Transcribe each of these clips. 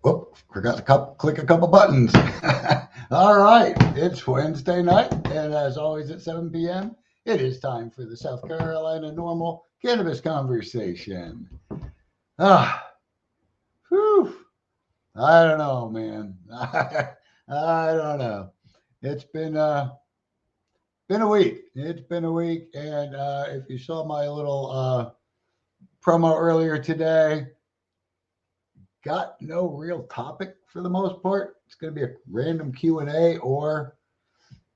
Whoop, forgot to click a couple buttons. All right, it's Wednesday night, and as always at 7 p.m., it is time for the South Carolina Normal Cannabis Conversation. Whew, I don't know, man. I don't know. It's been a week. It's been a week, and if you saw my little promo earlier today, got no real topic for the most part. It's going to be a random Q&A, or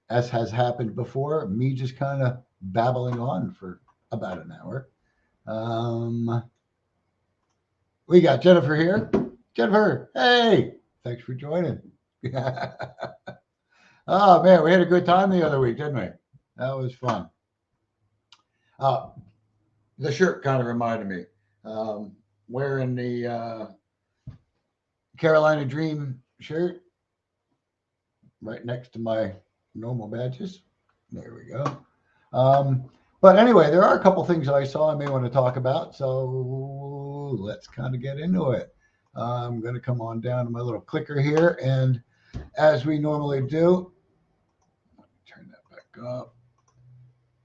as has happened before, me just kind of babbling on for about an hour. We got Jennifer here. Jennifer, hey, thanks for joining. Oh man, we had a good time the other week, didn't we? That was fun. The shirt kind of reminded me. Wearing the Carolina Dream shirt right next to my normal badges. There we go. But anyway, there are a couple things I saw I may want to talk about. So let's kind of get into it. I'm going to come on down to my little clicker here. And as we normally do, let me turn that back up.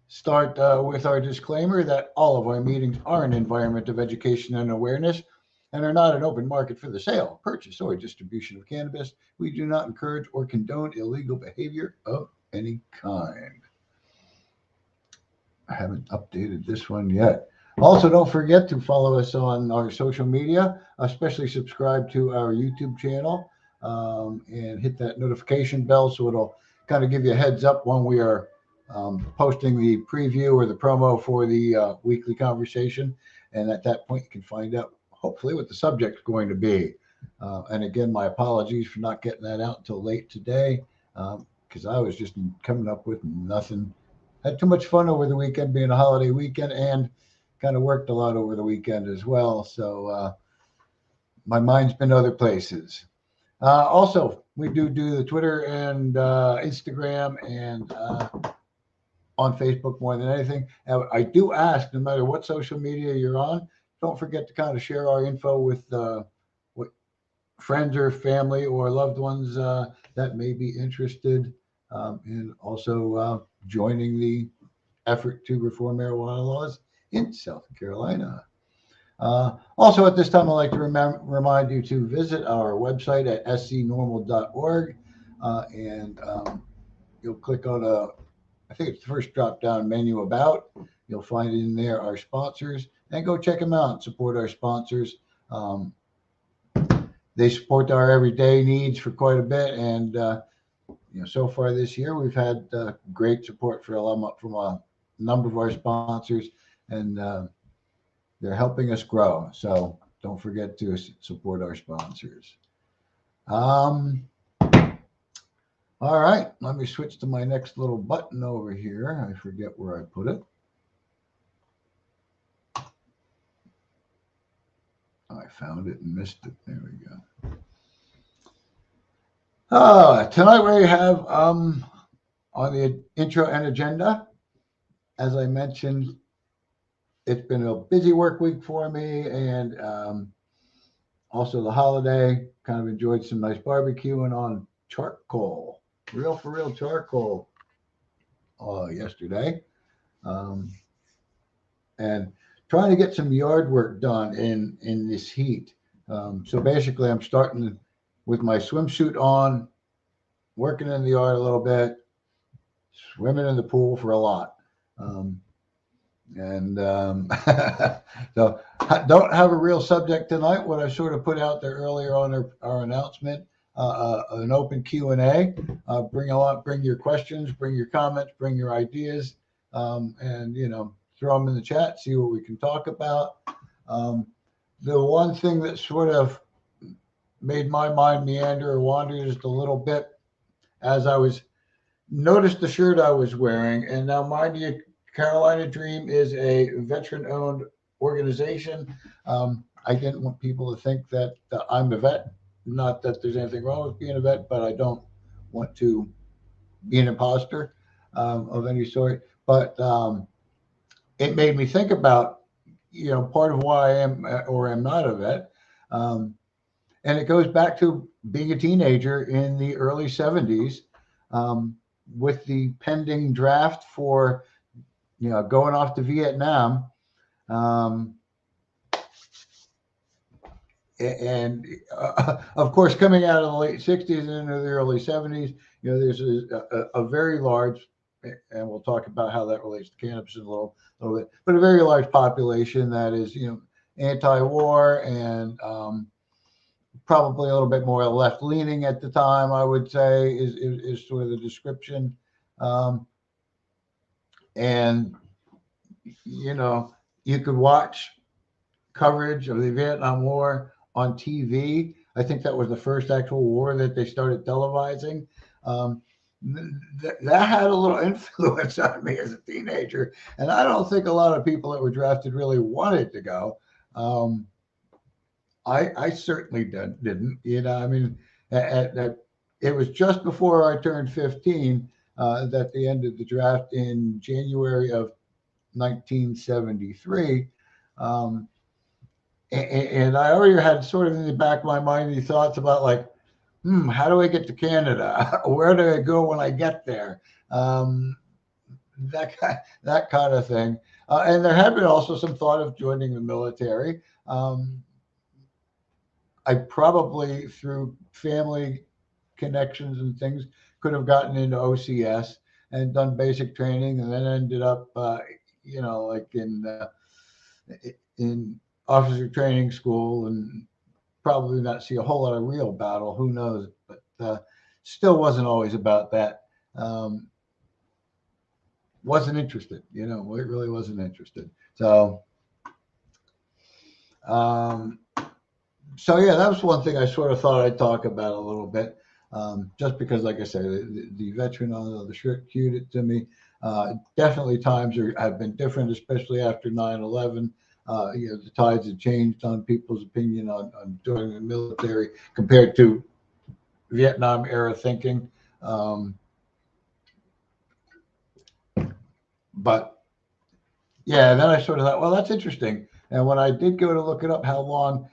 Start with our disclaimer that all of our meetings are an environment of education and awareness and are not an open market for the sale, purchase, or distribution of cannabis. We do not encourage or condone illegal behavior of any kind. I haven't updated this one yet. Also, don't forget to follow us on our social media, especially subscribe to our YouTube channel and hit that notification bell so it'll kind of give you a heads up when we are posting the preview or the promo for the weekly conversation. And at that point, you can find out hopefully what the subject's going to be. And again, my apologies for not getting that out until late today because I was just coming up with nothing. Had too much fun over the weekend being a holiday weekend and kind of worked a lot over the weekend as well. So my mind's been other places. Also, we do the Twitter and Instagram and on Facebook more than anything. I do ask, no matter what social media you're on, don't forget to kind of share our info with friends or family or loved ones that may be interested in also joining the effort to reform marijuana laws in South Carolina. Also, at this time, I'd like to remind you to visit our website at scnormal.org and you'll click on I think it's the first drop-down menu about. You'll find in there our sponsors and go check them out. Support our sponsors. They support our everyday needs for quite a bit. And, so far this year, we've had great support from a number of our sponsors, and they're helping us grow. So don't forget to support our sponsors. All right, let me switch to my next little button over here. I forget where I put it. I found it and missed it. There we go. Tonight we have on the intro and agenda, as I mentioned, it's been a busy work week for me, and also the holiday. Kind of enjoyed some nice barbecuing on charcoal. Real for real charcoal yesterday. And trying to get some yard work done in this heat. So basically, I'm starting with my swimsuit on, working in the yard a little bit, swimming in the pool for a lot. So I don't have a real subject tonight. What I sort of put out there earlier on our announcement, an open Q&A. Bring your questions, bring your comments, bring your ideas, and throw them in the chat. See what we can talk about. The one thing that sort of made my mind meander or wander just a little bit as I noticed the shirt I was wearing, and now mind you, Carolina Dream is a veteran-owned organization. I didn't want people to think that I'm a vet. Not that there's anything wrong with being a vet, but I don't want to be an imposter of any sort. But it made me think about, part of why I am or am not a vet. And it goes back to being a teenager in the early 70s, with the pending draft for, going off to Vietnam. Um, and of course, coming out of the late 60s and into the early 70s, there's a very large, and we'll talk about how that relates to cannabis in a little bit, but a very large population that is, anti-war and probably a little bit more left-leaning at the time, I would say, is sort of the description. And, you could watch coverage of the Vietnam War on TV. I think that was the first actual war that they started televising. That had a little influence on me as a teenager, and I don't think a lot of people that were drafted really wanted to go. I certainly didn't. I mean, it was just before I turned 15 that they ended the draft in January of 1973. And I already had sort of in the back of my mind these thoughts about, like, how do I get to Canada? Where do I go when I get there? That kind of thing. And there had been also some thought of joining the military. I probably, through family connections and things, could have gotten into OCS and done basic training, and then ended up, like in officer training school, and probably not see a whole lot of real battle. Who knows? But still wasn't always about that. Wasn't interested. It really wasn't interested. So, so yeah, that was one thing I sort of thought I'd talk about a little bit, just because, like I said, the veteran on the shirt cued it to me. Definitely times have been different, especially after 9/11. The tides have changed on people's opinion on joining the military compared to Vietnam era thinking. But yeah, then I sort of thought, well, that's interesting. And when I did go to look it up, how long,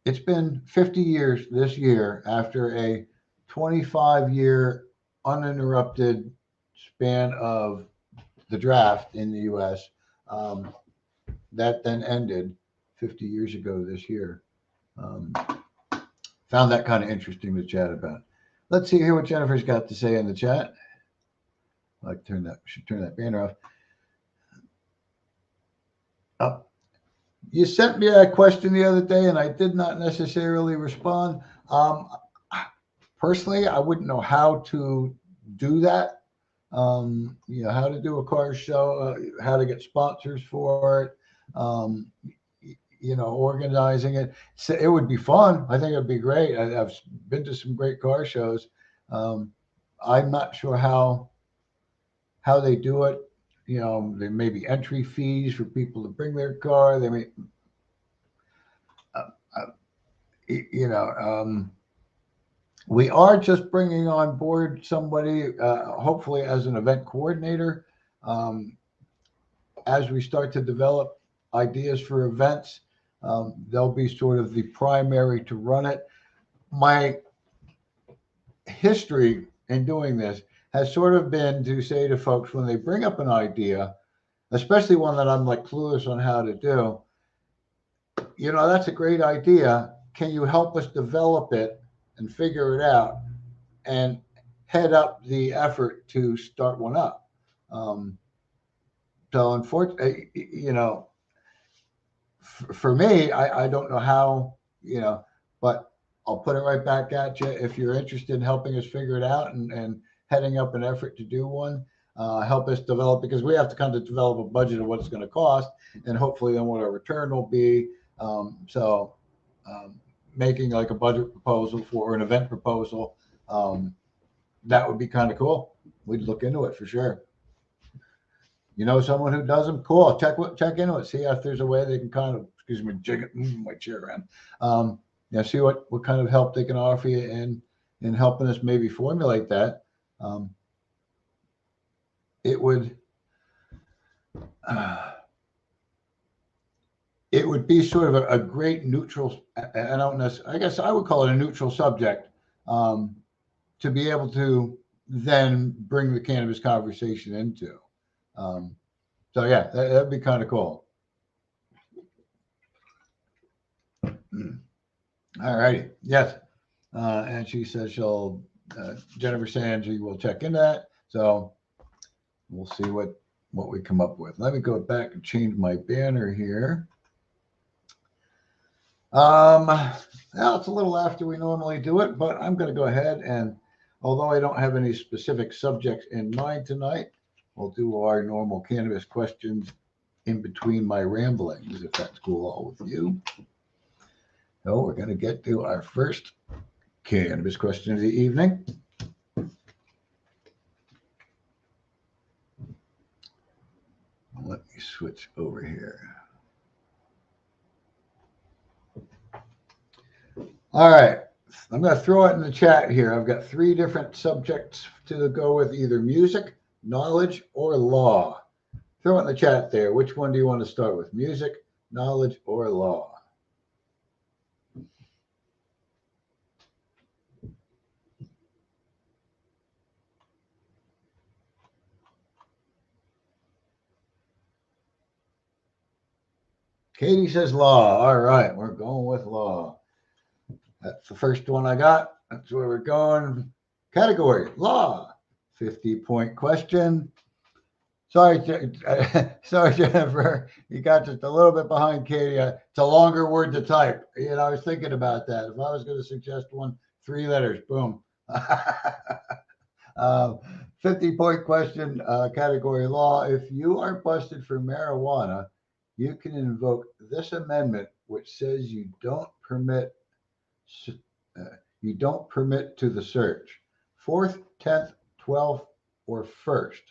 it's been 50 years this year after a 25-year uninterrupted span of the draft in the U.S. That then ended 50 years ago this year. Found that kind of interesting to chat about. Let's see here what Jennifer's got to say in the chat. I should turn that banner off. You sent me a question the other day, and I did not necessarily respond. Personally, I wouldn't know how to do that. How to do a car show, how to get sponsors for it, organizing it. So it would be fun. I think it'd be great. I've been to some great car shows. I'm not sure how they do it. There may be entry fees for people to bring their car. They may, we are just bringing on board somebody, hopefully as an event coordinator, as we start to develop ideas for events. They'll be sort of the primary to run it. My history in doing this has sort of been to say to folks when they bring up an idea, especially one that I'm like clueless on how to do, that's a great idea. Can you help us develop it and figure it out and head up the effort to start one up? So unfortunately, for me, I don't know how, but I'll put it right back at you. If you're interested in helping us figure it out and heading up an effort to do one, help us develop, because we have to kind of develop a budget of what it's going to cost, and hopefully then what our return will be. Making like a budget proposal for an event proposal, that would be kind of cool. We'd look into it for sure. Someone who does them, cool. Check into it. See if there's a way they can kind of, moving my chair around. See what kind of help they can offer you in helping us maybe formulate that. It would it would be sort of a great neutral, I don't know, I guess I would call it a neutral subject, to be able to then bring the cannabis conversation into. So yeah, that'd be kind of cool. All righty. Yes. And she says Jennifer Sanji will check into that. So we'll see what we come up with. Let me go back and change my banner here. Well, it's a little after we normally do it, but I'm going to go ahead and, although I don't have any specific subjects in mind tonight, we'll do our normal cannabis questions in between my ramblings, if that's cool all with you. So we're going to get to our first cannabis question of the evening. Let me switch over here. All right. I'm going to throw it in the chat here. I've got 3 different subjects to go with, either music, knowledge, or law. Throw it in the chat there. Which one do you want to start with? Music, knowledge, or law? Katie says law. All right, we're going with law. That's the first one I got. That's where we're going. Category, law. 50-point question. Sorry, Jennifer. You got just a little bit behind Katie. It's a longer word to type. I was thinking about that. If I was going to suggest one, 3 letters, boom. 50-point question, category law. If you are busted for marijuana, you can invoke this amendment, which says you don't permit to the search. 4th, 10th, 12th, or 1st.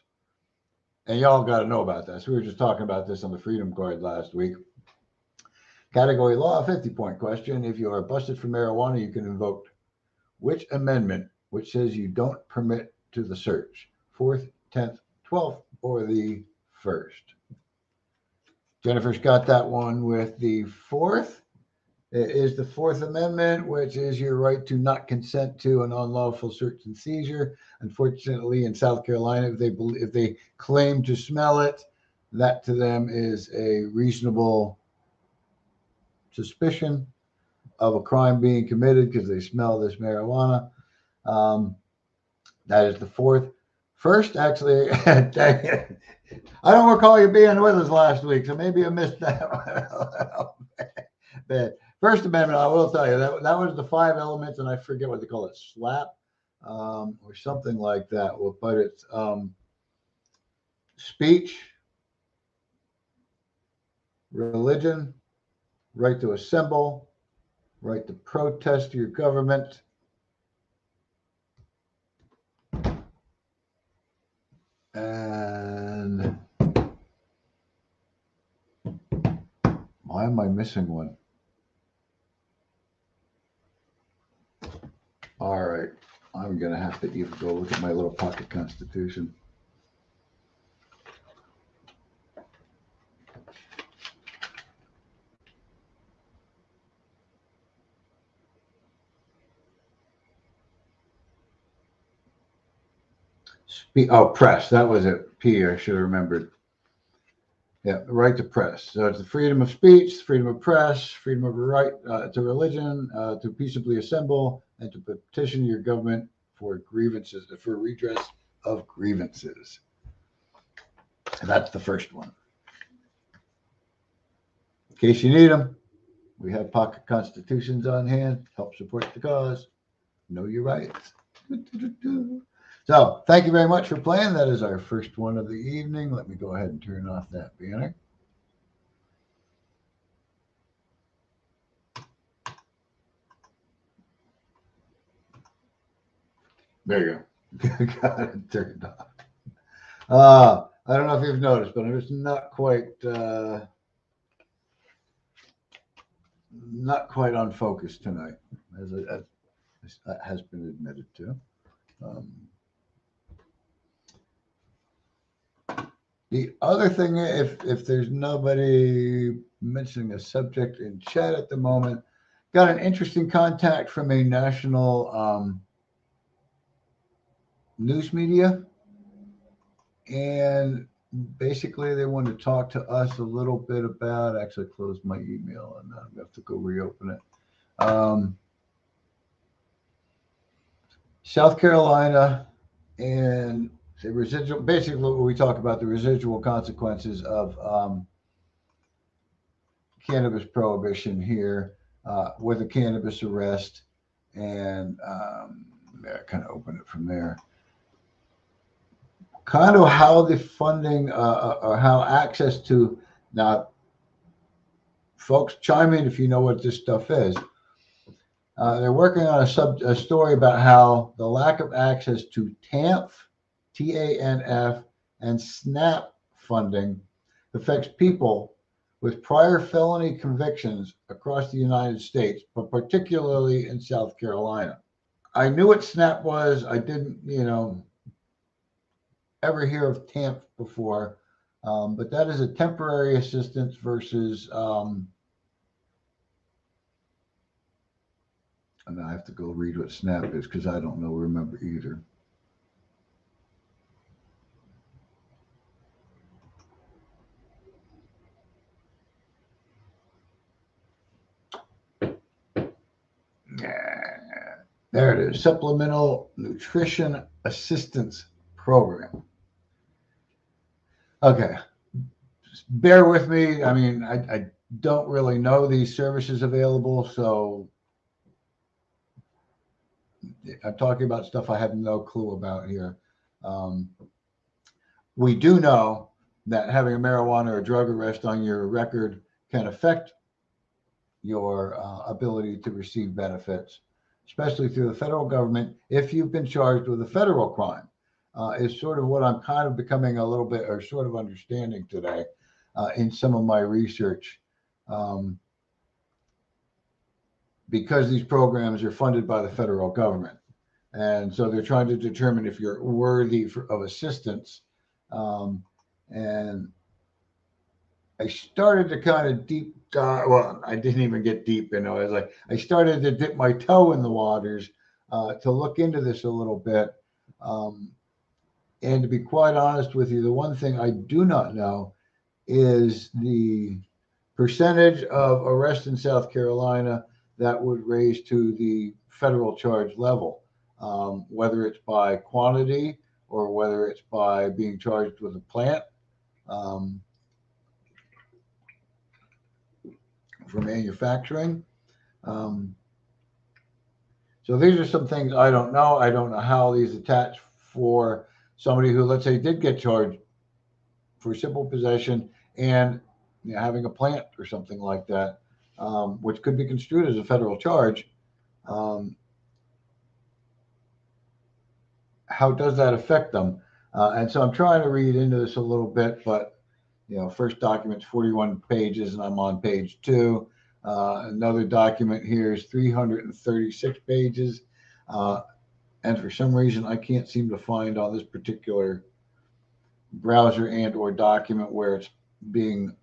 And y'all got to know about this. We were just talking about this on the Freedom Card last week. Category law, 50-point question. If you are busted for marijuana, you can invoke which amendment, which says you don't permit to the search? 4th, 10th, 12th, or the 1st? Jennifer's got that one with the 4th. It is the 4th Amendment, which is your right to not consent to an unlawful search and seizure. Unfortunately, in South Carolina, if they claim to smell it, that to them is a reasonable suspicion of a crime being committed because they smell this marijuana. That is the 4th. 1st, actually, I don't recall you being with us last week, so maybe I missed that one. But 1st Amendment, I will tell you, that was the 5 elements, and I forget what they call it, SLAP, or something like that. Well, but it's speech, religion, right to assemble, right to protest your government, and why am I missing one? All right, I'm going to have to even go look at my little pocket constitution. Press. That was it. P, I should have remembered. Yeah, the right to press. So it's the freedom of speech, freedom of press, freedom of right to religion, to peaceably assemble, and to petition your government for grievances, for redress of grievances. And that's the first one. In case you need them, we have pocket constitutions on hand. Help support the cause. Know your rights. So thank you very much for playing. That is our first one of the evening. Let me go ahead and turn off that banner. There you go. Got it turned off. I don't know if you've noticed, but I'm just not quite on focus tonight, as has been admitted to. The other thing, if there's nobody mentioning a subject in chat at the moment, got an interesting contact from a national news media, and basically they want to talk to us a little bit about. Actually, I closed my email and I'm gonna have to go reopen it. South Carolina and the residual, basically what we talk about, the residual consequences of cannabis prohibition here with a cannabis arrest, and kind of open it from there. Kind of how the funding or how access to, now, folks, chime in if you know what this stuff is. They're working on a story about how the lack of access to TANF, TANF, and SNAP funding affects people with prior felony convictions across the United States, but particularly in South Carolina. I knew what SNAP was. I didn't, ever hear of TANF before, but that is a temporary assistance versus, and I have to go read what SNAP is because I don't remember either. There it is, Supplemental Nutrition Assistance Program. Okay, bear with me. I mean, I don't really know these services available, so I'm talking about stuff I have no clue about here. We do know that having a marijuana or drug arrest on your record can affect your ability to receive benefits, especially through the federal government, if you've been charged with a federal crime, is sort of what I'm kind of becoming a little bit, or sort of understanding today in some of my research. Because these programs are funded by the federal government. And so they're trying to determine if you're worthy of assistance. And I started to kind of deep dive. Well, I didn't even get deep, I started to dip my toe in the waters to look into this a little bit. And to be quite honest with you, the one thing I do not know is the percentage of arrests in South Carolina that would raise to the federal charge level, whether it's by quantity or whether it's by being charged with a plant for manufacturing. So these are some things I don't know. I don't know how these attach for somebody who, let's say, did get charged for simple possession and having a plant or something like that, which could be construed as a federal charge. How does that affect them? And so I'm trying to read into this a little bit, but first document's 41 pages and I'm on page 2. Another document here is 336 pages. And for some reason, I can't seem to find on this particular browser and or document where it's being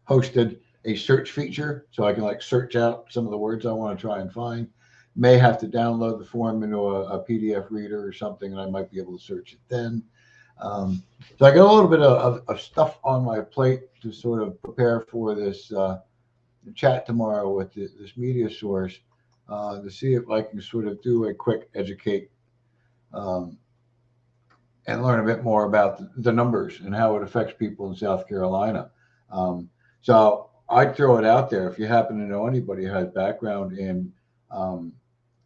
hosted a search feature. So I can search out some of the words I want to try and find. May have to download the form into a PDF reader or something, and I might be able to search it then. So I got a little bit of stuff on my plate to sort of prepare for this chat tomorrow with this media source to see if I can sort of do a quick educate and learn a bit more about the numbers and how it affects people in South Carolina. So I'd throw it out there. If you happen to know anybody who has background in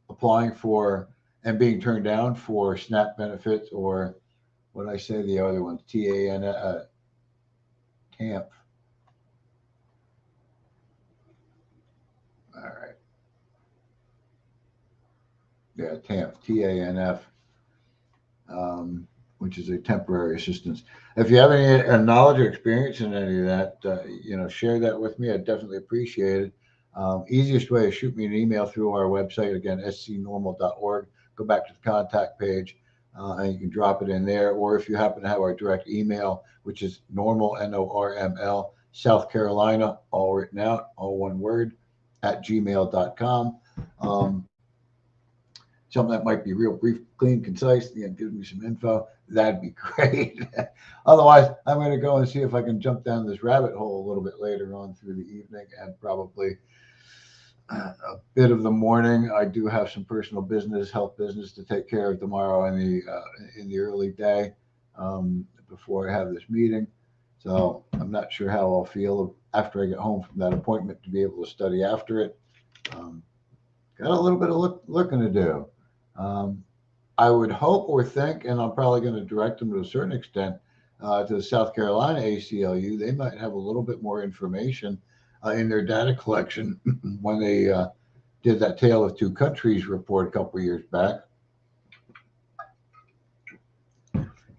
applying for and being turned down for SNAP benefits, or what did I say the other one, TANF. All right. Yeah, TANF, which is a temporary assistance. If you have any knowledge or experience in any of that, share that with me. I'd definitely appreciate it. Easiest way is shoot me an email through our website, again, scnormal.org. Go back to the contact page. and you can drop it in there. Or if you happen to have our direct email, which is normal, NORML, South Carolina, all written out, all one word, at gmail.com. Something that might be real brief, clean, concise, gives me some info. That'd be great. Otherwise, I'm going to go and see if I can jump down this rabbit hole a little bit later on through the evening and probably a bit of the morning. I do have some personal business, health business to take care of tomorrow in the early day before I have this meeting. So I'm not sure how I'll feel after I get home from that appointment to be able to study after it. Got a little bit of looking to do. I would hope or think, and I'm probably going to direct them to a certain extent to the South Carolina ACLU. They might have a little bit more information in their data collection when they did that Tale of Two Countries report a couple of years back.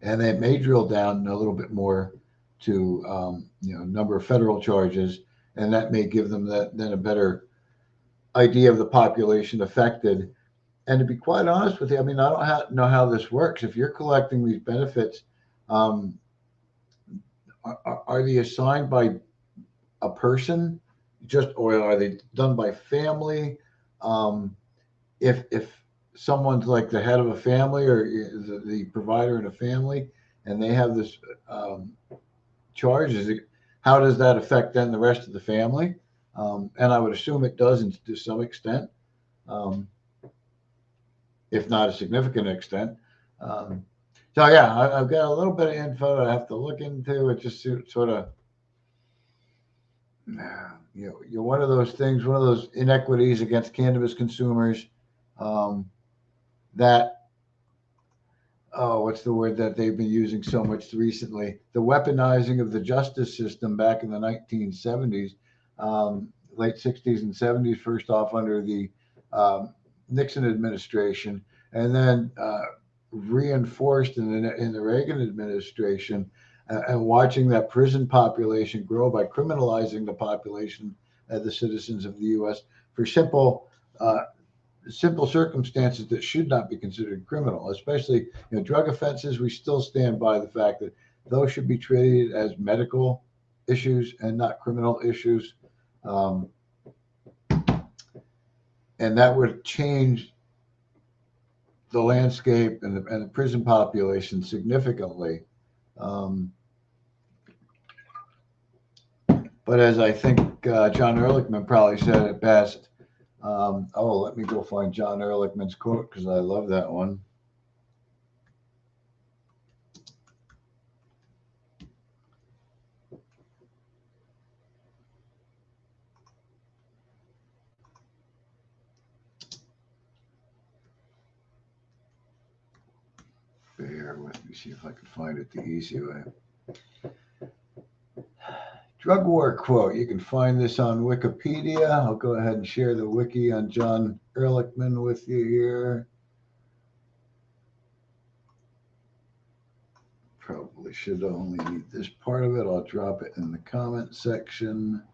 And they may drill down a little bit more to number of federal charges, and that may give them then a better idea of the population affected. And to be quite honest with you, I mean, I don't know how this works. If you're collecting these benefits, are they assigned by a person, or are they done by family? If someone's like the head of a family or the provider in a family, and they have this charge, how does that affect then the rest of the family? And I would assume it does to some extent. If not a significant extent. So yeah, I've got a little bit of info I have to look into. It just sort of, you're one of those things, one of those inequities against cannabis consumers that, what's the word that they've been using so much recently? The weaponizing of the justice system back in the 1970s, late 60s and 70s, first off under the Nixon administration, and then reinforced in the Reagan administration, and watching that prison population grow by criminalizing the population, the citizens of the U.S. for simple circumstances that should not be considered criminal, especially drug offenses. We still stand by the fact that those should be treated as medical issues and not criminal issues. And that would change the landscape and the prison population significantly. But as I think John Ehrlichman probably said it best, let me go find John Ehrlichman's quote because I love that one. Bear with me, see if I can find it the easy way. Drug war quote. You can find this on Wikipedia. I'll go ahead and share the wiki on John Ehrlichman with you here. Probably should only need this part of it. I'll drop it in the comment section.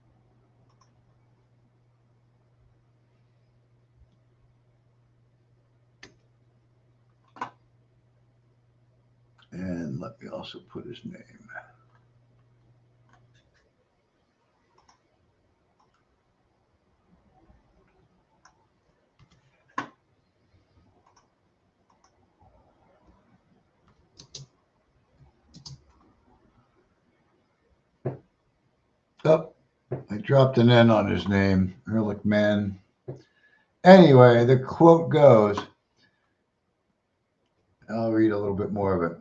And let me also put his name. Oh, I dropped an N on his name, Ehrlichman. Anyway, the quote goes, I'll read a little bit more of it.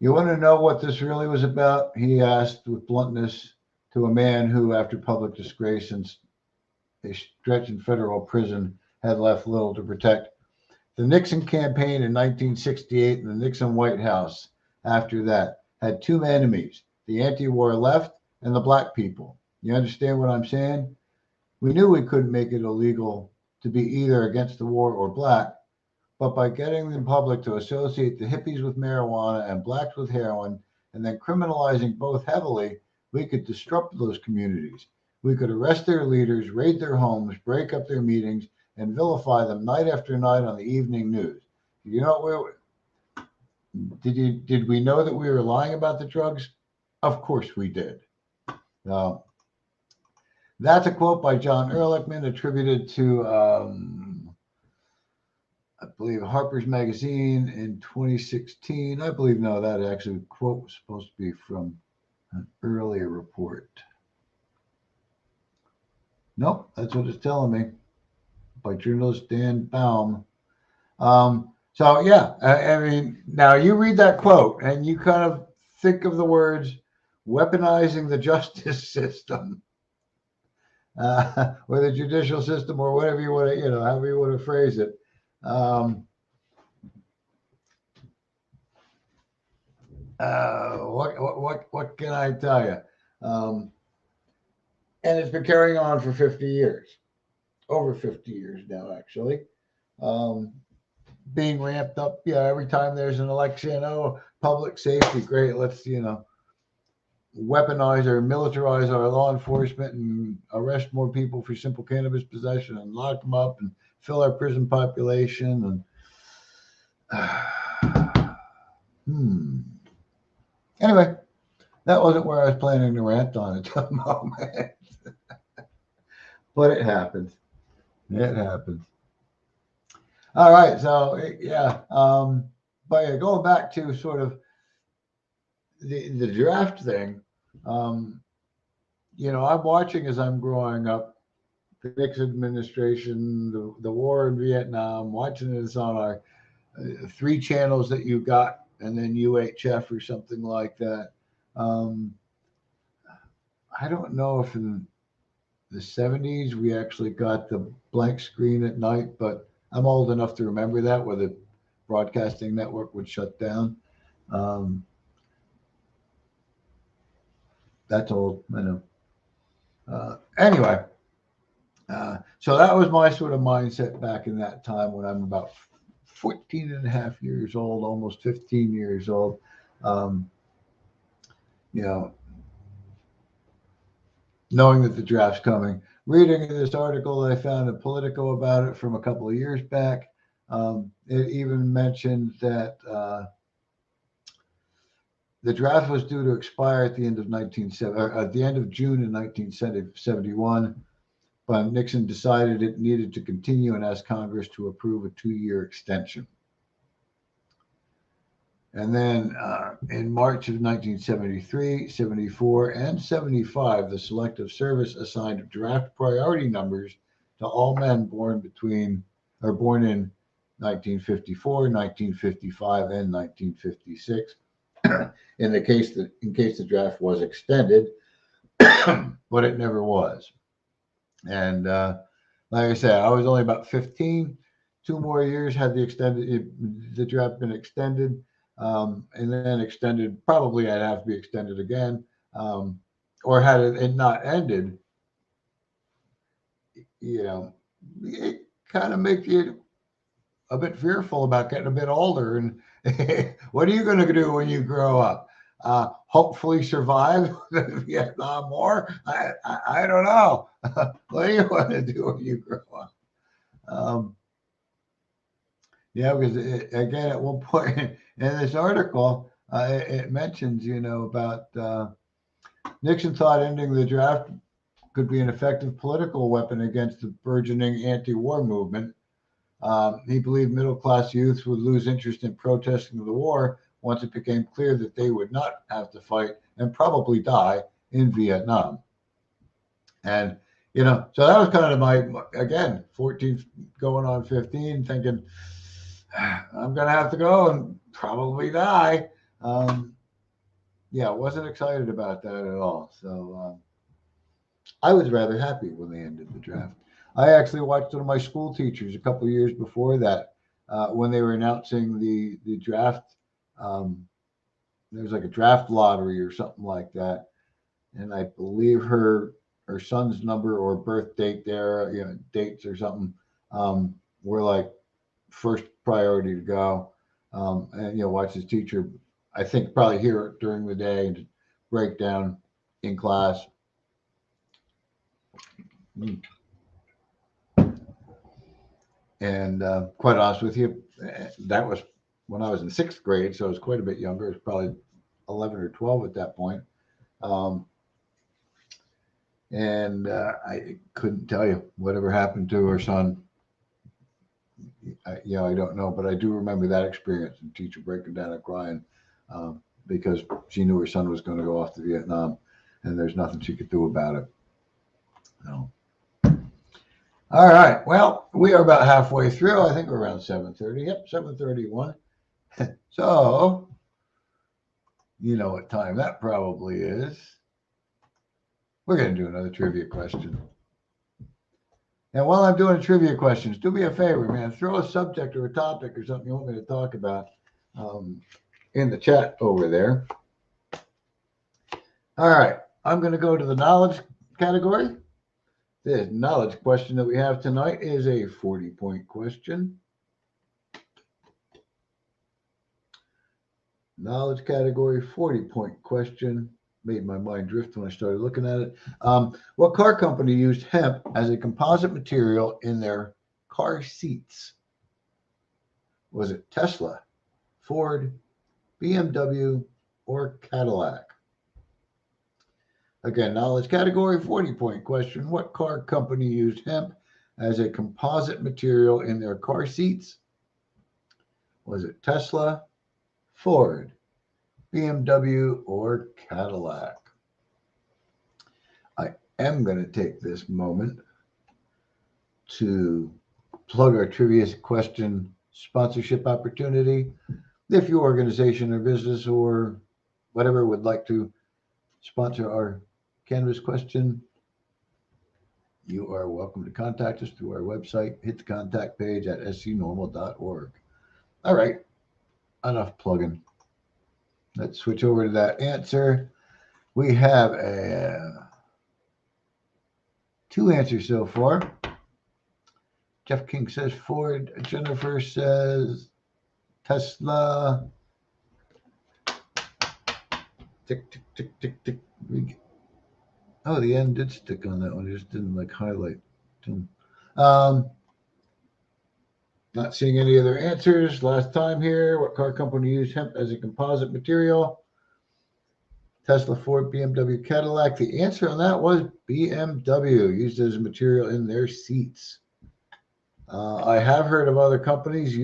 You want to know what this really was about? He asked with bluntness to a man who, after public disgrace and a stretch in federal prison, had left little to protect. The Nixon campaign in 1968 and the Nixon White House after that had two enemies, the anti-war left and the black people. You understand what I'm saying? We knew we couldn't make it illegal to be either against the war or black, but by getting the public to associate the hippies with marijuana and blacks with heroin, and then criminalizing both heavily, we could disrupt those communities. We could arrest their leaders, raid their homes, break up their meetings, and vilify them night after night on the evening news. You know Did we know that we were lying about the drugs? Of course we did. That's a quote by John Ehrlichman attributed to, I believe, Harper's Magazine in 2016. I believe, no, that actually quote was supposed to be from an earlier report. Nope, that's what it's telling me by journalist Dan Baum. So yeah, I mean, now you read that quote and you kind of think of the words weaponizing the justice system, or the judicial system, or whatever you want to, however you want to phrase it. What can I tell you? And it's been carrying on for 50 years, over 50 years now, actually. Being ramped up, every time there's an election. Oh, public safety, great. Let's, weaponize or militarize our law enforcement and arrest more people for simple cannabis possession and lock them up and fill our prison population. And anyway, that wasn't where I was planning to rant on at the moment. But it happens. It happens. All right. So, yeah. But going back to sort of the draft thing, I'm watching as I'm growing up, the Nixon administration, the war in Vietnam, watching this on our 3 channels that you got, and then UHF or something like that. I don't know if in the 70s we actually got the blank screen at night, but I'm old enough to remember that, where the broadcasting network would shut down. That's old, I know. Anyway, so that was my sort of mindset back in that time when I'm about 14 and a half years old, almost 15 years old. Knowing that the draft's coming, reading this article that I found in Politico about it from a couple of years back. It even mentioned that the draft was due to expire at the end of June in 1971, but Nixon decided it needed to continue and asked Congress to approve a 2-year extension. And then in March of 1973, 74, and 75, the Selective Service assigned draft priority numbers to all men born in 1954, 1955, and 1956. in case the draft was extended, but it never was. And like I said, I was only about 15. 2 more years had the draft been extended, and then extended. Probably I'd have to be extended again, or had it not ended. It kind of makes you a bit fearful about getting a bit older. And what are you going to do when you grow up? Hopefully survive the Vietnam War? I don't know. What do you want to do when you grow up? Because again, at one point in this article, it mentions, about Nixon thought ending the draft could be an effective political weapon against the burgeoning anti-war movement. He believed middle-class youths would lose interest in protesting the war once it became clear that they would not have to fight and probably die in Vietnam. And, so that was kind of my, again, 14 going on 15, thinking, I'm going to have to go and probably die. Wasn't excited about that at all. So I was rather happy when they ended the draft. I actually watched one of my school teachers a couple of years before that, when they were announcing the draft. There was like a draft lottery or something like that, and I believe her son's number or birth date there, dates or something, were like first priority to go. And watch his teacher, I think probably hear it during the day and break down in class. And quite honest with you, that was when I was in sixth grade, so I was quite a bit younger. I was probably 11 or 12 at that point. And I couldn't tell you whatever happened to her son. I don't know, but I do remember that experience and teacher breaking down and crying because she knew her son was going to go off to Vietnam, and there's nothing she could do about it. So. All right. Well, we are about halfway through. I think we're around 7:30. Yep, 7:31. So, you know what time that probably is. We're going to do another trivia question. And while I'm doing trivia questions, do me a favor, man. Throw a subject or a topic or something you want me to talk about in the chat over there. All right. I'm going to go to the knowledge category. The knowledge question that we have tonight is a 40-point question. Knowledge category, 40-point question. Made my mind drift when I started looking at it. What car company used hemp as a composite material in their car seats? Was it Tesla, Ford, BMW, or Cadillac? Again, knowledge category, 40-point question. What car company used hemp as a composite material in their car seats? Was it Tesla, Ford, BMW, or Cadillac? I am going to take this moment to plug our trivia question sponsorship opportunity. If your organization or business or whatever would like to sponsor our cannabis question, you are welcome to contact us through our website. Hit the contact page at scnormal.org. All right, enough plugging. Let's switch over to that answer. We have two answers so far. Jeff King says Ford. Jennifer says Tesla. Tick, tick, tick, tick, tick. Oh, the end did stick on that one. I just didn't highlight. Not seeing any other answers. Last time here, what car company used hemp as a composite material? Tesla, Ford, BMW, Cadillac. The answer on that was BMW, used as a material in their seats. I have heard of other companies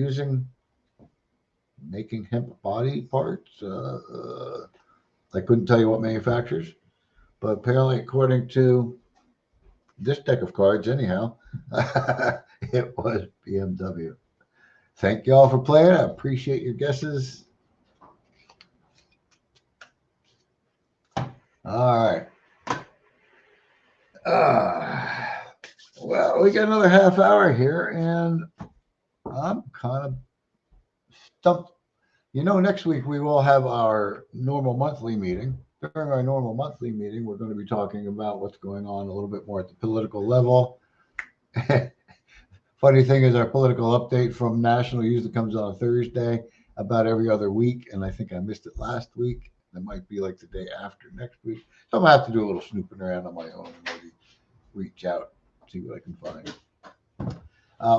making hemp body parts. I couldn't tell you what manufacturers, but apparently, according to this deck of cards, anyhow, it was BMW. Thank you all for playing. I appreciate your guesses. All right. Well, we got another half hour here, and I'm kind of stumped. Next week we will have our normal monthly meeting. During our normal monthly meeting, we're going to be talking about what's going on a little bit more at the political level. Funny thing is, our political update from National usually comes on a Thursday, about every other week, and I think I missed it last week. It might be like the day after next week. So I'm going to have to do a little snooping around on my own and maybe reach out, see what I can find.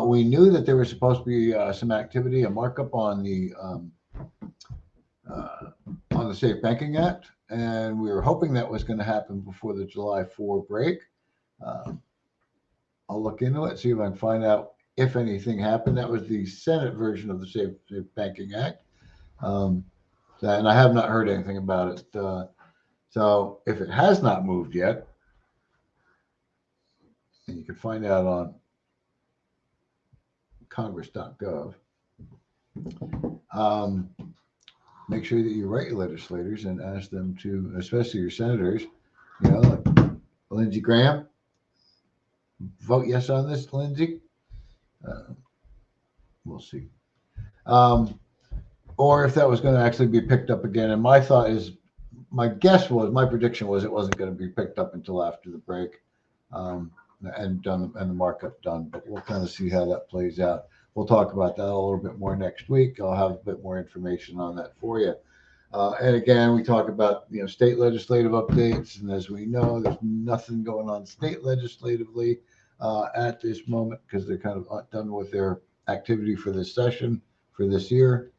We knew that there was supposed to be some activity, a markup on the Safe Banking Act, and we were hoping that was going to happen before the July 4 break. I'll look into it, see if I can find out if anything happened. That was the Senate version of the Safe Banking Act. And I have not heard anything about it. So if it has not moved yet, and you can find out on congress.gov, make sure that you write your legislators and ask them to, especially your senators, like Lindsey Graham, vote yes on this, Lindsey. We'll see. Or if that was going to actually be picked up again. And my prediction was it wasn't going to be picked up until after the break and the markup done. But we'll kind of see how that plays out. We'll talk about that a little bit more next week. I'll have a bit more information on that for you. And again, we talk about state legislative updates, and as we know, there's nothing going on state legislatively at this moment because they're kind of done with their activity for this session for this year.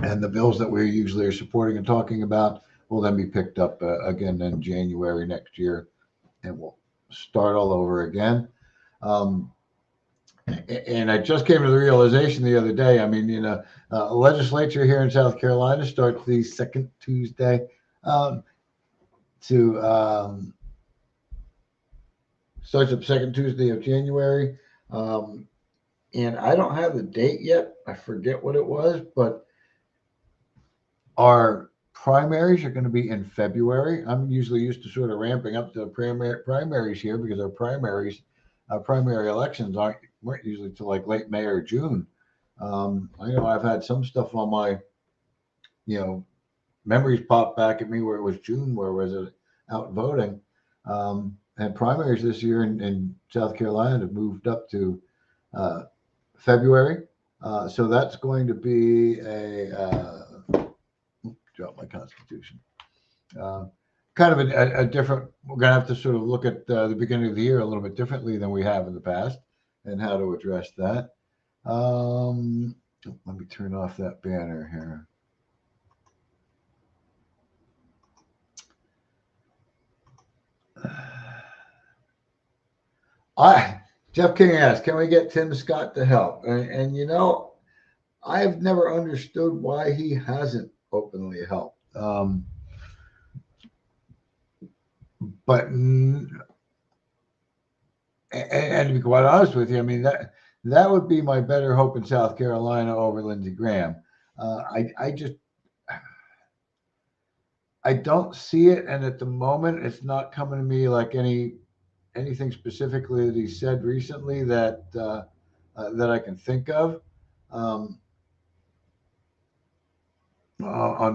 And the bills that we usually are supporting and talking about will then be picked up again in January next year, and we'll start all over again. Um, and I just came to the realization the other day. I mean, legislature here in South Carolina starts the second Tuesday um, to starts the second Tuesday of January. Um, and I don't have the date yet. I forget what it was, but our primaries are going to be in February. I'm usually used to sort of ramping up the primaries here because our primary elections weren't usually till like late May or June. I know I've had some stuff on my, memories pop back at me where it was June, where was it out voting. And primaries this year in South Carolina have moved up to February. So that's going to be drop my Constitution. Kind of a different, we're going to have to sort of look at the beginning of the year a little bit differently than we have in the past and how to address that. Let me turn off that banner here. Jeff King asked, can we get Tim Scott to help? And I've never understood why he hasn't openly helped. But and to be quite honest with you, I mean that would be my better hope in South Carolina over Lindsey Graham. I don't see it, and at the moment, it's not coming to me like anything specifically that he said recently that that I can think of on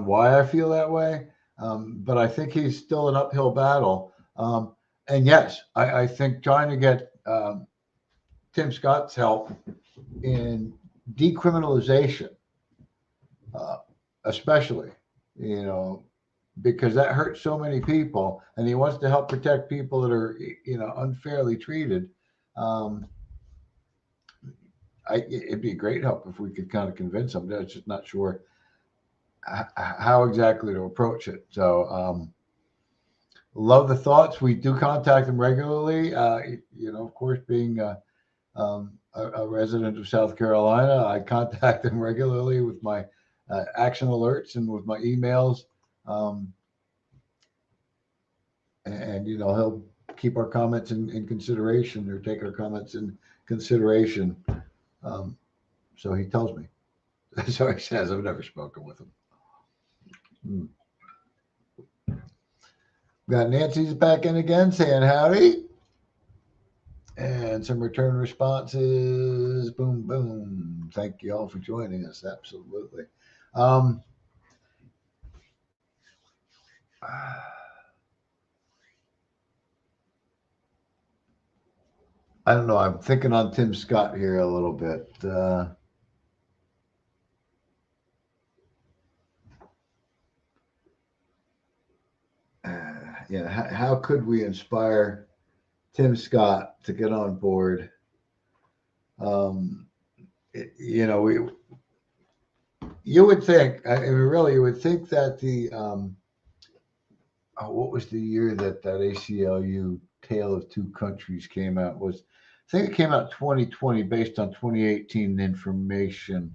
why I feel that way. But I think he's still an uphill battle. And yes, I think trying to get Tim Scott's help in decriminalization, especially, because that hurts so many people, and he wants to help protect people that are, unfairly treated. It'd be a great help if we could kind of convince him. I'm just not sure how exactly to approach it. So, love the thoughts. We do contact him regularly. Of course, being a resident of South Carolina, I contact him regularly with my action alerts and with my emails. And he'll keep our comments in consideration, or take our comments in consideration. So he tells me. So he says. I've never spoken with him. Got Nancy's back in again, saying howdy, and some return responses. Boom, boom. Thank you all for joining us. Absolutely. I don't know. I'm thinking on Tim Scott here a little bit. How could we inspire Tim Scott to get on board? You would think. I mean, really, you would think that the what was the year that ACLU Tale of Two Countries came out? I think it came out 2020 based on 2018 information.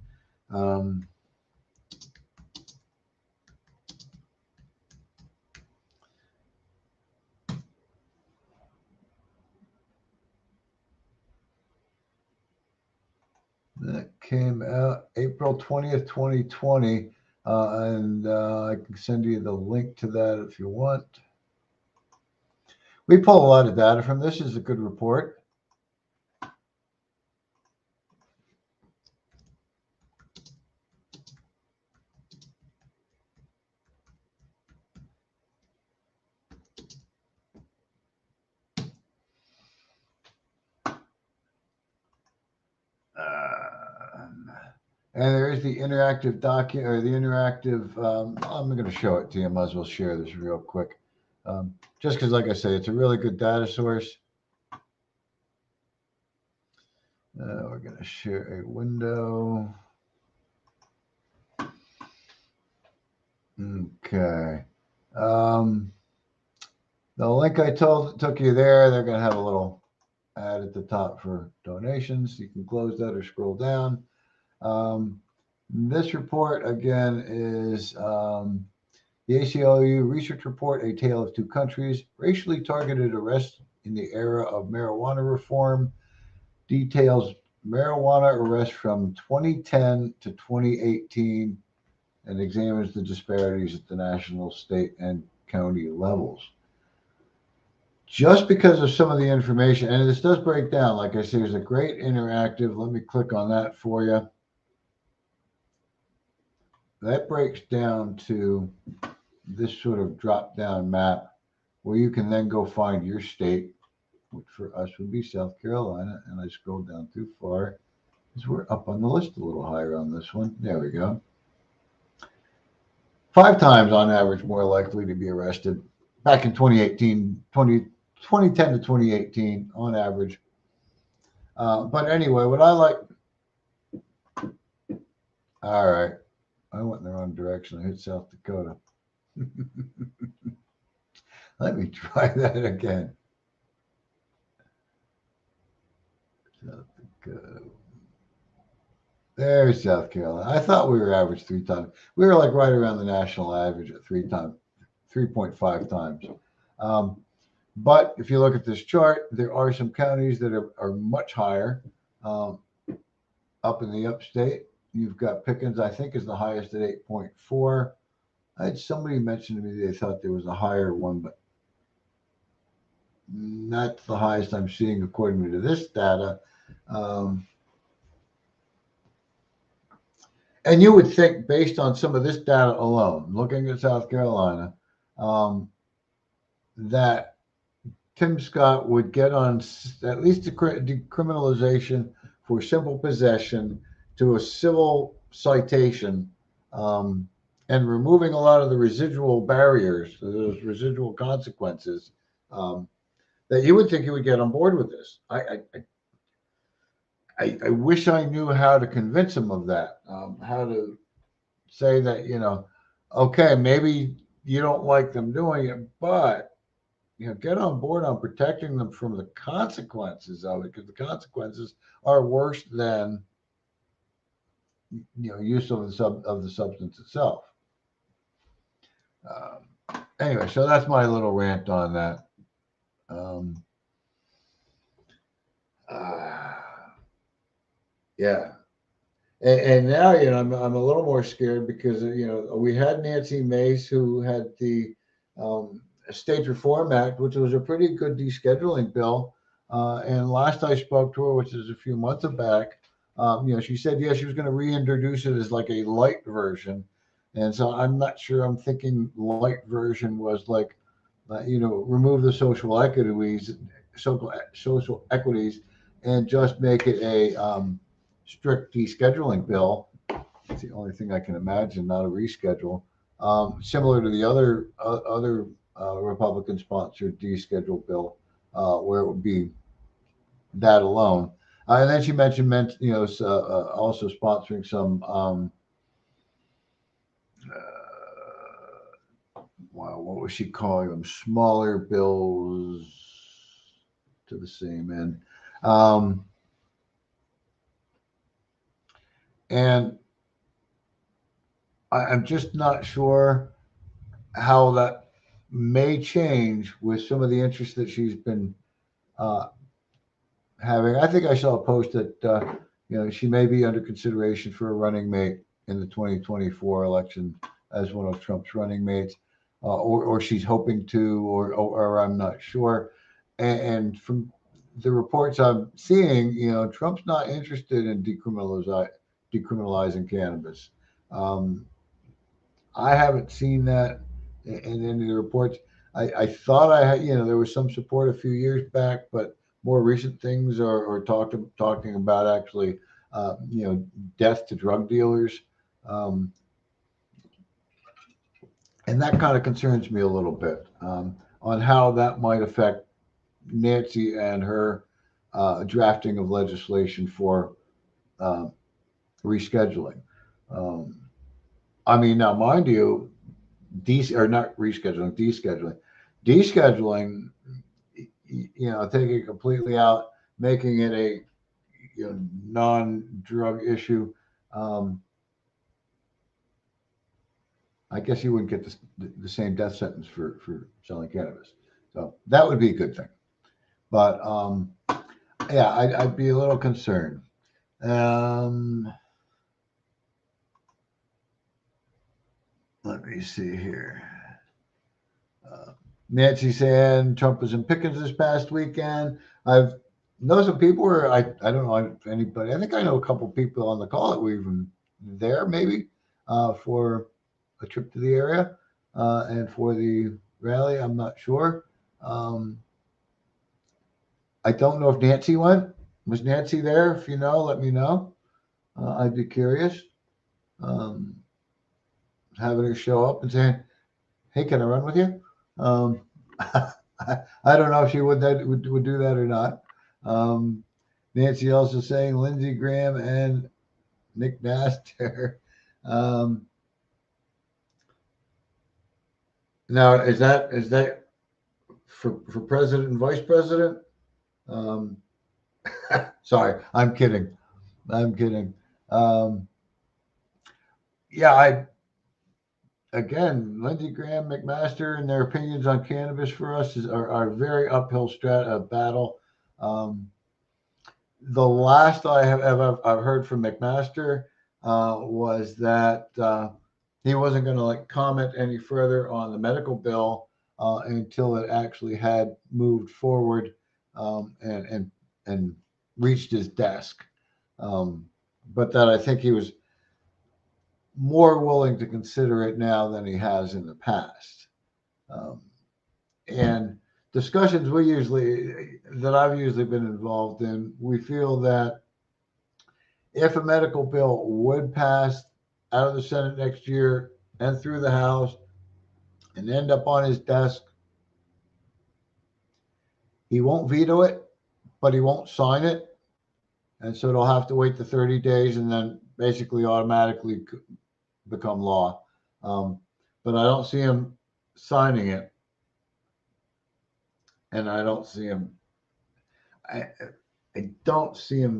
That came out April 20th, 2020. And I can send you the link to that if you want. We pull a lot of data from this. Is a good report. And there is the interactive document, or the interactive. I'm going to show it to you. I might as well share this real quick. Just because, like I say, it's a really good data source. We're going to share a window. Okay. The link I took you there, they're going to have a little ad at the top for donations. You can close that or scroll down. This report, again, is the ACLU research report, A Tale of Two Countries, racially targeted arrests in the era of marijuana reform, details marijuana arrests from 2010 to 2018 and examines the disparities at the national, state, and county levels. Just because of some of the information, and this does break down, like I say, there's a great interactive. Let me click on that for you. That breaks down to this sort of drop down map where you can then go find your state, which for us would be South Carolina. And I scroll down too far because we're up on the list a little higher on this one. There we go. 5 times on average more likely to be arrested back in 2010 to 2018 on average. But anyway, what I like. All right. I went in the wrong direction. I hit South Dakota. Let me try that again. South Dakota. There's South Carolina. I thought we were average 3 times. We were like right around the national average at 3.5 times. But if you look at this chart, there are some counties that are much higher. Up in the upstate, you've got Pickens, I think, is the highest at 8.4. I had somebody mention to me they thought there was a higher one, but not the highest I'm seeing according to this data. And you would think, based on some of this data alone, looking at South Carolina, that Tim Scott would get on at least decriminalization for simple possession to a civil citation, and removing a lot of the residual barriers, those residual consequences, that you would think he would get on board with this. I wish I knew how to convince him of that, how to say that, okay, maybe you don't like them doing it, but get on board on protecting them from the consequences of it, because the consequences are worse than use of the substance itself. Anyway, so that's my little rant on that. Yeah. And now, I'm a little more scared because, we had Nancy Mace, who had the State Reform Act, which was a pretty good descheduling bill. And last I spoke to her, which is a few months back, she said, yes, she was going to reintroduce it as like a light version. And so I'm not sure. I'm thinking light version was like, remove the social equities, and just make it a strict descheduling bill. It's the only thing I can imagine, not a reschedule. Similar to the other Republican-sponsored deschedule bill, where it would be that alone. And then she mentioned, also sponsoring some. What was she calling them? Smaller bills to the same end. And I'm just not sure how that may change with some of the interest that she's been having. I think I saw a post that she may be under consideration for a running mate in the 2024 election as one of Trump's running mates, or she's hoping to, or I'm not sure. And from the reports I'm seeing, Trump's not interested in decriminalizing cannabis. I haven't seen that in any of the reports. I thought I had, there was some support a few years back, but more recent things are talking about actually, death to drug dealers. And that kind of concerns me a little bit on how that might affect Nancy and her drafting of legislation for rescheduling. Now, mind you, or not rescheduling, descheduling, taking it completely out, making it a non-drug issue. I guess you wouldn't get the same death sentence for selling cannabis, so that would be a good thing. But yeah, I'd be a little concerned. Let me see here. Nancy saying Trump was in Pickens this past weekend. I've know some people were. I don't know if anybody. I think I know a couple people on the call that were even there, maybe for a trip to the area and for the rally. I'm not sure. I don't know if Nancy went. Was Nancy there? If you know, let me know. I'd be curious. Having her show up and saying, "Hey, can I run with you?" I don't know if she would do that or not. Nancy also saying Lindsey Graham and McMaster. Now is that for president and vice president? Sorry, I'm kidding. Yeah, again, Lindsey Graham, McMaster, and their opinions on cannabis for us are a very uphill battle. The last I've heard from McMaster was that he wasn't going to comment any further on the medical bill until it actually had moved forward and reached his desk. But that I think he was more willing to consider it now than he has in the past. And discussions that I've usually been involved in, we feel that if a medical bill would pass out of the Senate next year and through the House and end up on his desk, he won't veto it, but he won't sign it. And so they'll have to wait the 30 days and then basically automatically become law. But I don't see him signing it. And I don't see him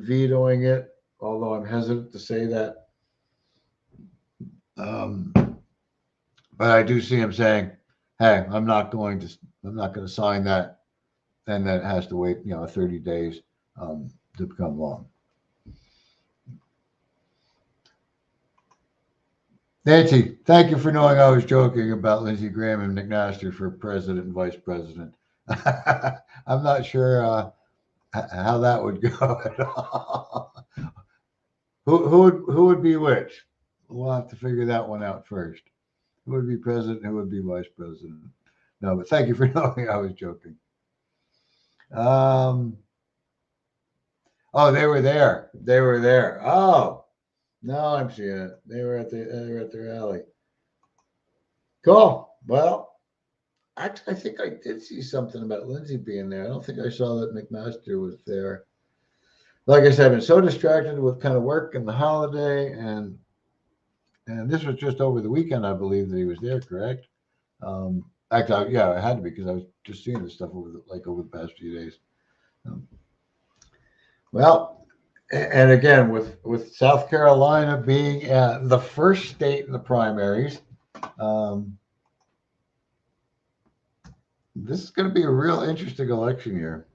vetoing it, although I'm hesitant to say that. But I do see him saying, "Hey, I'm not going to sign that," and that has to wait, 30 days to become law. Nancy, thank you for knowing I was joking about Lindsey Graham and McMaster for president and vice president. I'm not sure how that would go at all. Who would be which? We'll have to figure that one out first. Who would be president? Who would be vice president? No, but thank you for knowing I was joking. Oh, they were there. Oh, now I'm seeing it. They were at the rally. Cool. Well, actually, I think I did see something about Lindsey being there. I don't think I saw that McMaster was there. Like I said, I've been so distracted with kind of work and the holiday, and this was just over the weekend, I believe, that he was there. Correct? Actually, yeah, I had to be because I was just seeing this stuff over the past few days. Well, and again, with South Carolina being the first state in the primaries, this is going to be a real interesting election year.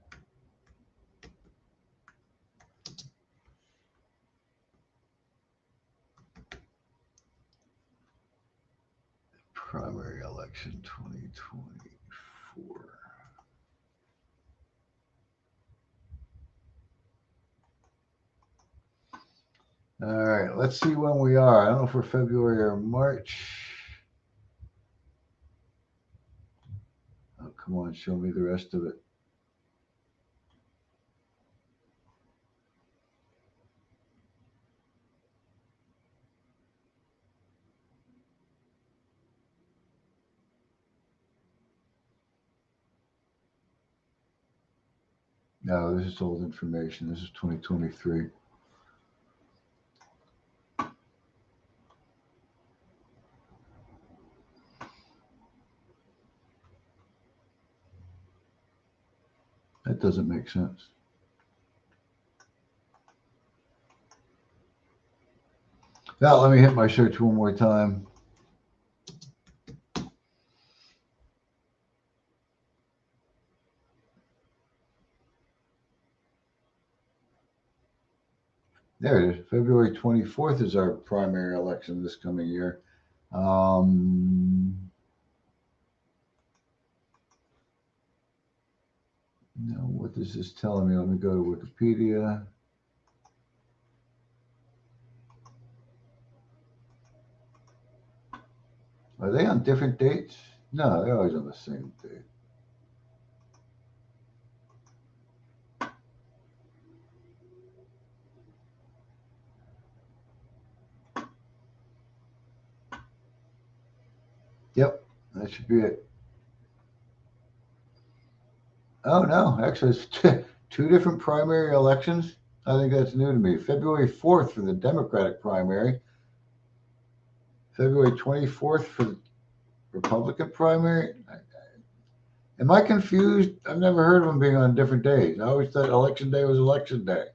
Primary election 2024. All right, let's see when we are. I don't know if we're February or March. Oh, come on, show me the rest of it. No, this is old information. This is 2023. That doesn't make sense. Now, let me hit my search one more time. There it is. February 24th is our primary election this coming year. Now, what is this telling me? Let me go to Wikipedia. Are they on different dates? No, they're always on the same date. Yep, that should be it. Oh, no, actually, it's two different primary elections. I think that's new to me. February 4th for the Democratic primary, February 24th for the Republican primary. Am I confused? I've never heard of them being on different days. I always thought election day was election day.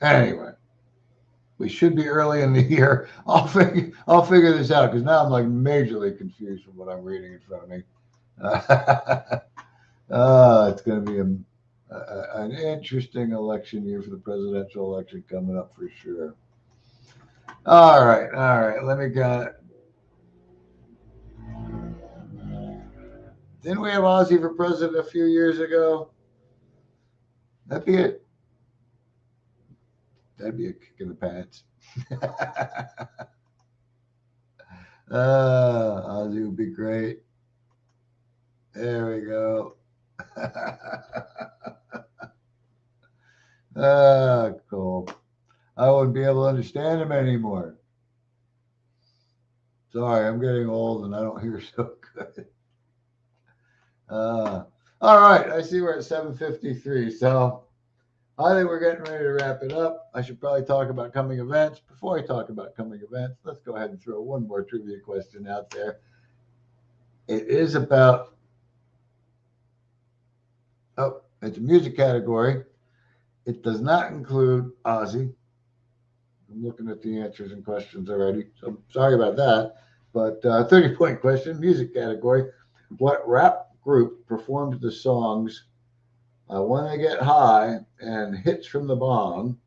Anyway, we should be early in the year. I'll figure this out because now I'm like majorly confused from what I'm reading in front of me. It's going to be an interesting election year for the presidential election coming up for sure. All right. Let me get it. Didn't we have Ozzy for president a few years ago? That'd be it. That'd be a kick in the pants. Ozzy would be great. There we go. Cool. I wouldn't be able to understand him anymore. Sorry, I'm getting old and I don't hear so good. All right, I see we're at 7:53, so I think we're getting ready to wrap it up. I should probably talk about coming events. Before I talk about coming events, let's go ahead and throw one more trivia question out there. It is about, it's a music category. It does not include Ozzy. I'm looking at the answers and questions already, so sorry about that. But 30-point question, music category. What rap group performed the songs I Wanna Get High and Hits from the Bong?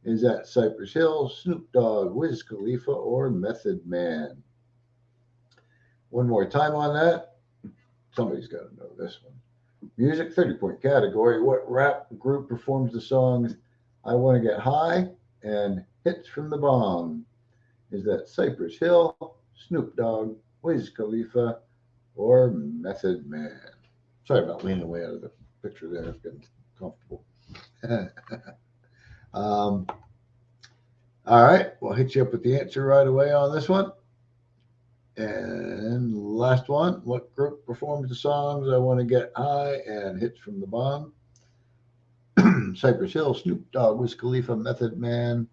Is that Cypress Hill, Snoop Dogg, Wiz Khalifa, or Method Man? One more time on that. Somebody's got to know this one. Music, 30-point category. What rap group performs the songs I Wanna Get High and Hits from the Bong? Is that Cypress Hill, Snoop Dogg, Wiz Khalifa, or Method Man? Sorry about leaning away out of the picture there. It's getting comfortable. All right, we'll hit you up with the answer right away on this one. And last one, what group performs the songs I Want to Get High and Hits from the Bong? Cypress Hill, Snoop Dogg, Wiz Khalifa, Method Man.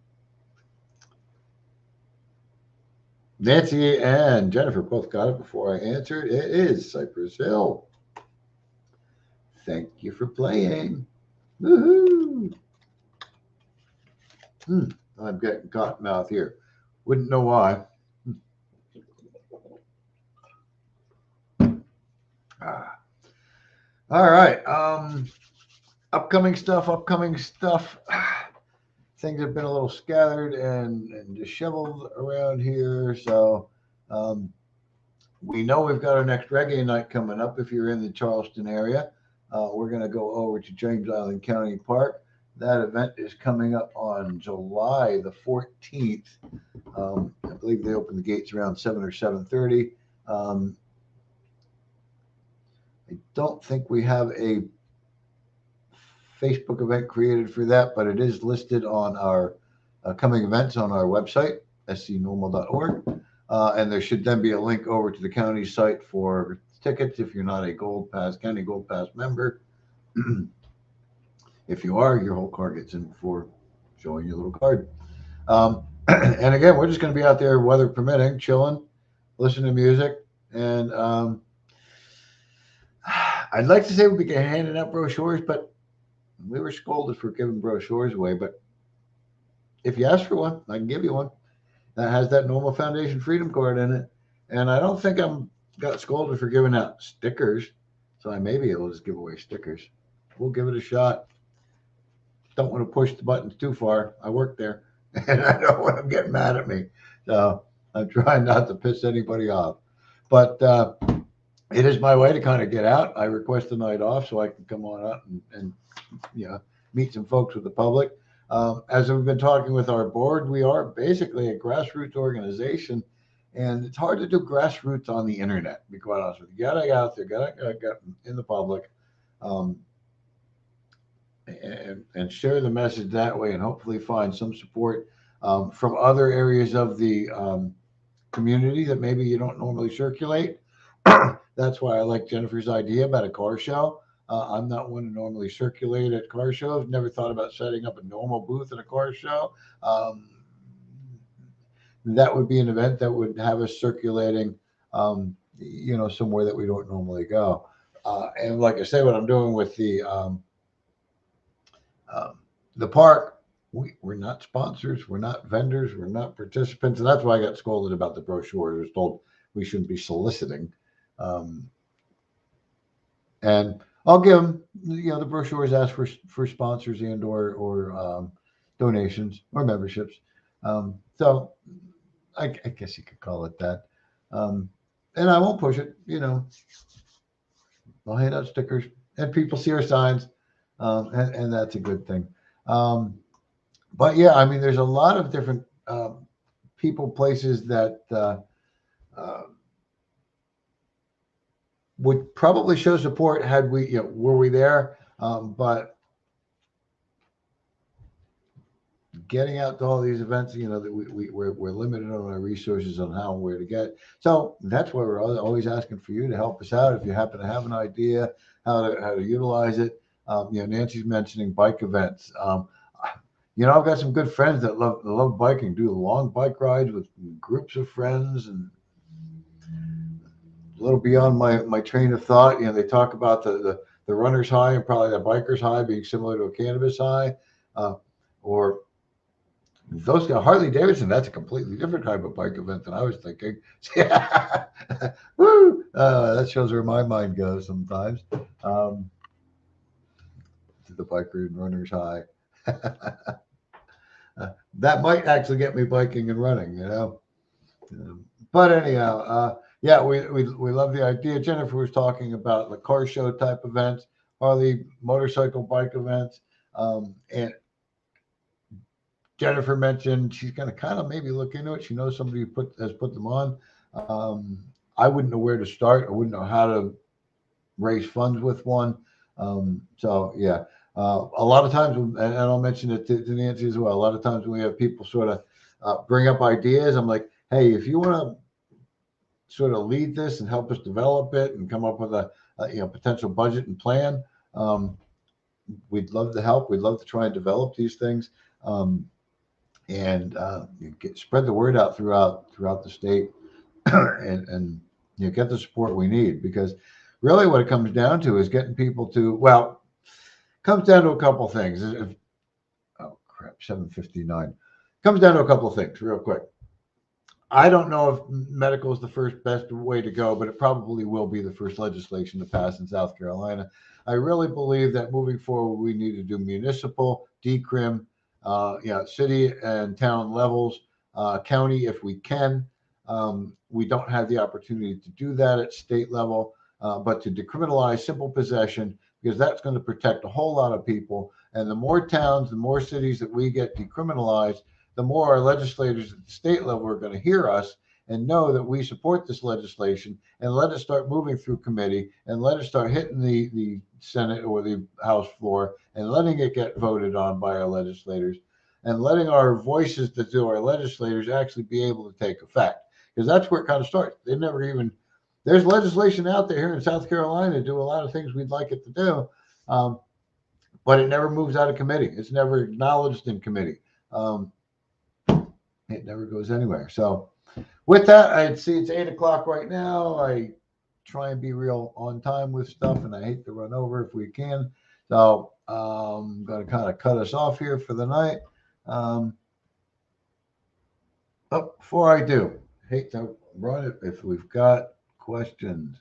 Nancy and Jennifer both got it before I answered. It is Cypress Hill. Thank you for playing. Woohoo! I'm getting cotton mouth here. Wouldn't know why. All right. Upcoming stuff. Things have been a little scattered and disheveled around here. So we know we've got our next reggae night coming up. If you're in the Charleston area, we're going to go over to James Island County Park. That event is coming up on July the 14th. I believe they open the gates around 7 or 7:30. I don't think we have a Facebook event created for that, but it is listed on our coming events on our website, scnormal.org. And there should then be a link over to the county site for tickets if you're not a County Gold Pass member. If you are, your whole card gets in before showing your little card. And again, we're just going to be out there, weather permitting, chilling, listening to music, and I'd like to say we began handing out brochures, but we were scolded for giving brochures away. But if you ask for one, I can give you one that has that Normal Foundation Freedom Card in it. And I don't think I'm got scolded for giving out stickers, so I may be able to just give away stickers. We'll give it a shot. Don't want to push the buttons too far. I work there, and I don't want them getting mad at me. So I'm trying not to piss anybody off. But it is my way to kind of get out. I request a night off so I can come on out and meet some folks with the public. As we've been talking with our board, we are basically a grassroots organization, and it's hard to do grassroots on the internet, to be quite honest with you. You got to get out there, got to get in the public, and share the message that way, and hopefully find some support from other areas of the community that maybe you don't normally circulate. That's why I like Jennifer's idea about a car show. I'm not one to normally circulate at car shows. Never thought about setting up a normal booth at a car show. That would be an event that would have us circulating, somewhere that we don't normally go. And like I say, what I'm doing with the park, we're not sponsors, we're not vendors, we're not participants, and that's why I got scolded about the brochure. I was told we shouldn't be soliciting. And I'll give them, the brochures ask for sponsors and or donations or memberships. So I guess you could call it that. And I won't push it, I'll hand out stickers and people see our signs. And that's a good thing. But yeah, I mean, there's a lot of different people, places that would probably show support had we, were we there. But getting out to all these events, that we're limited on our resources on how and where to get. So that's why we're always asking for you to help us out. If you happen to have an idea how to utilize it. Nancy's mentioning bike events. I've got some good friends that love biking, do long bike rides with groups of friends, and a little beyond my train of thought. They talk about the runner's high and probably the biker's high being similar to a cannabis high, or those guys, Harley Davidson. That's a completely different type of bike event than I was thinking. Woo! That shows where my mind goes sometimes. The biker and runner's high. That might actually get me biking and running, but anyhow, we love the idea. Jennifer was talking about the car show type events, Harley motorcycle bike events, and Jennifer mentioned she's going to kind of maybe look into it. She knows somebody who has put them on. I wouldn't know where to start. I wouldn't know how to raise funds with one. So yeah. A lot of times, and I'll mention it to Nancy as well, a lot of times when we have people sort of bring up ideas, I'm like, hey, if you want to sort of lead this and help us develop it and come up with a potential budget and plan, we'd love to help. We'd love to try and develop these things, and spread the word out throughout the state, and get the support we need, because really what it comes down to is getting people to, comes down to a couple things. Oh crap, 7:59. Comes down to a couple of things real quick. I don't know if medical is the first best way to go, but it probably will be the first legislation to pass in South Carolina. I really believe that moving forward, we need to do municipal, decrim, city and town levels, county if we can. We don't have the opportunity to do that at state level, but to decriminalize simple possession, because that's going to protect a whole lot of people. And the more towns, the more cities that we get decriminalized, the more our legislators at the state level are going to hear us and know that we support this legislation, and let it start moving through committee, and let it start hitting the Senate or the House floor, and letting it get voted on by our legislators, and letting our voices that do our legislators actually be able to take effect. Because that's where it kind of starts. There's legislation out there here in South Carolina to do a lot of things we'd like it to do, but it never moves out of committee. It's never acknowledged in committee. It never goes anywhere. So with that, I'd see it's 8 o'clock right now. I try and be real on time with stuff, and I hate to run over if we can. So I'm going to kind of cut us off here for the night. Before I do, hate to run it if we've got questions.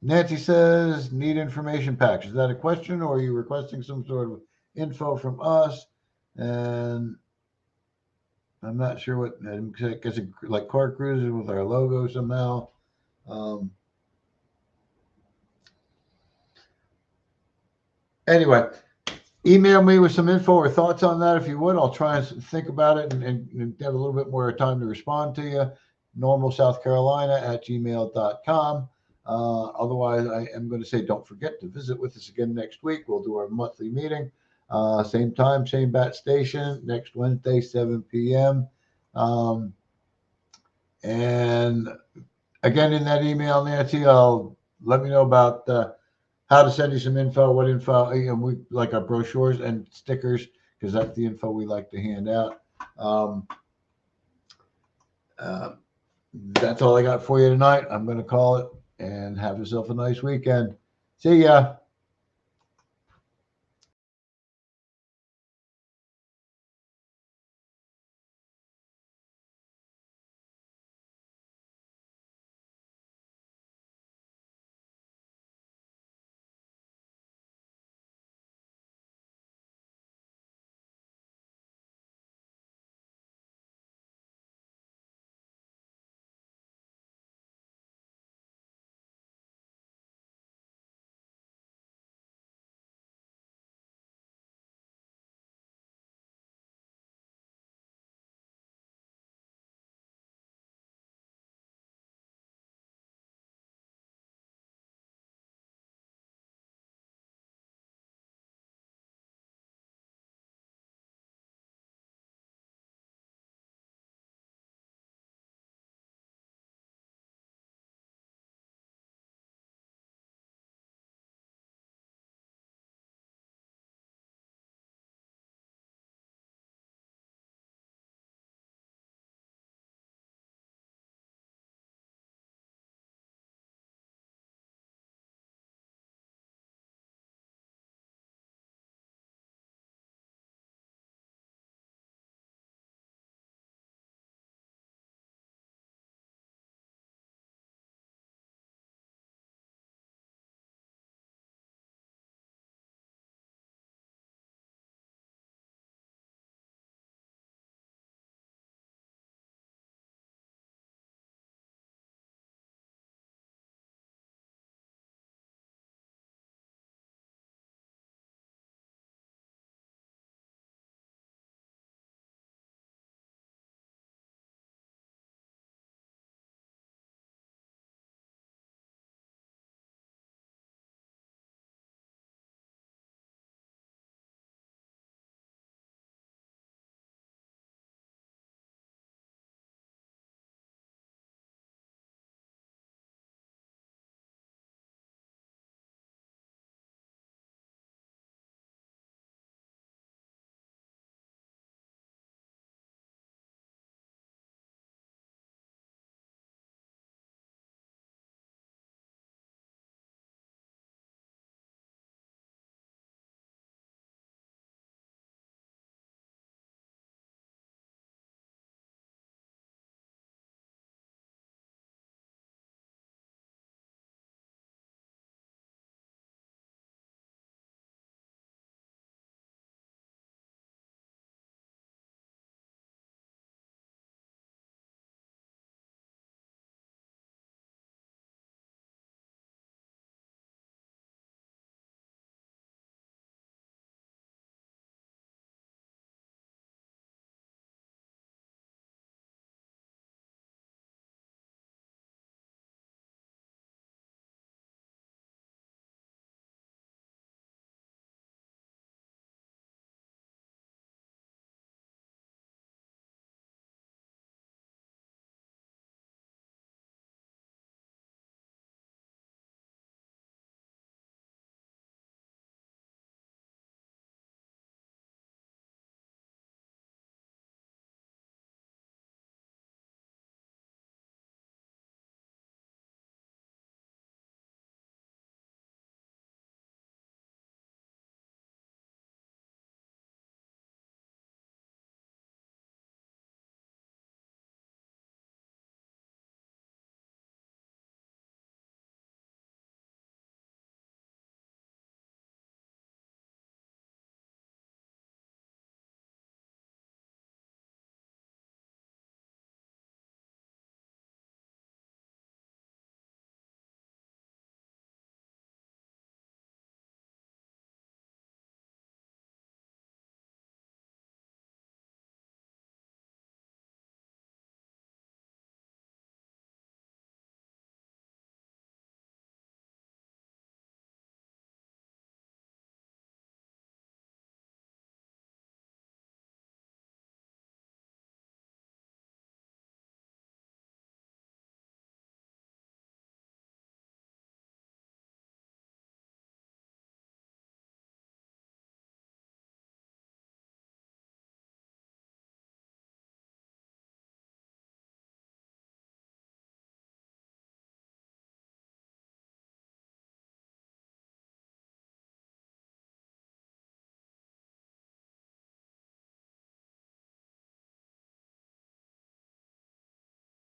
Nancy says, need information packs. Is that a question, or are you requesting some sort of info from us? And I'm not sure what, I guess like car cruises with our logo somehow. Anyway, email me with some info or thoughts on that if you would. I'll try and think about it and have a little bit more time to respond to you. normalsouthcarolina@gmail.com. Otherwise, I am going to say don't forget to visit with us again next week. We'll do our monthly meeting. Same time, same bat station, next Wednesday, 7 p.m. And again, in that email, Nancy, let me know about how to send you some info, what info, and we like our brochures and stickers, because that's the info we like to hand out. That's all I got for you tonight. I'm going to call it and have yourself a nice weekend. See ya.